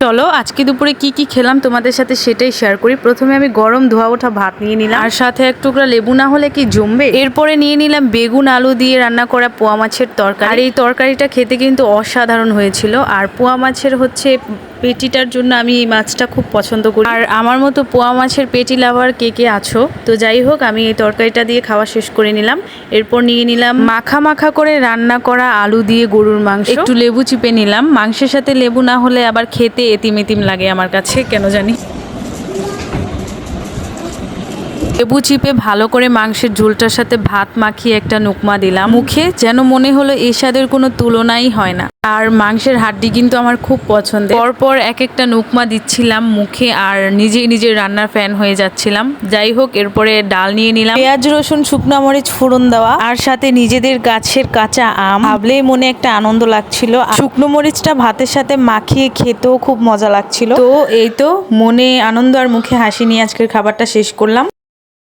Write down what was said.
চলো আজকে দুপুরে কি কি খেলাম তোমাদের সাথে সেটাই শেয়ার করি। প্রথমে আমি গরম ধোয়া ওঠা ভাত নিয়ে নিলাম, আর সাথে এক টুকরা লেবু না হলে কি জমবে। এরপরে নিয়ে নিলাম বেগুন আলু দিয়ে রান্না করা পোয়া মাছের তরকারি। আর এই তরকারিটা খেতে কিন্তু অসাধারণ হয়েছিল। আর পোয়া মাছের হচ্ছে পেটিটার জন্য আমি এই মাছটা খুব পছন্দ করি। আর আমার মতো পোয়া মাছের পেটি লাভার কে কে আছো, তো যাই হোক আমি এই তরকারিটা দিয়ে খাওয়া শেষ করে নিলাম। এরপর নিয়ে নিলাম মাখা মাখা করে রান্না করা আলু দিয়ে গরুর মাংস, একটু লেবু চিপে নিলাম। মাংসের সাথে লেবু না হলে আবার খেতে এতিম এতিম লাগে আমার কাছে, কেন জানি। লেবু চিপে ভালো করে মাংসের ঝোলটার সাথে ভাত মাখিয়ে একটা নুকমা দিলাম মুখে, যেন মনে হলো এই স্বাদের কোনো তুলনাই হয় না। আর মাংসের হাড্ডি কিন্তু আমার খুব পছন্দের। পরপর এক একটা নুকমা দিচ্ছিলাম মুখে, আর নিজেই নিজের রান্নার ফ্যান হয়ে যাচ্ছিলাম। যাই হোক, এরপরে ডাল নিয়ে নিলাম, পেঁয়াজ রসুন শুকনো মরিচ ফোড়ন দেওয়া, আর সাথে নিজেদের গাছের কাঁচা আম। ভাবলেই মনে একটা আনন্দ লাগছিল। শুকনো মরিচটা ভাতের সাথে মাখিয়ে খেতেও খুব মজা লাগছিল। তো এই তো মনে আনন্দ আর মুখে হাসি নিয়ে আজকের খাবারটা শেষ করলাম।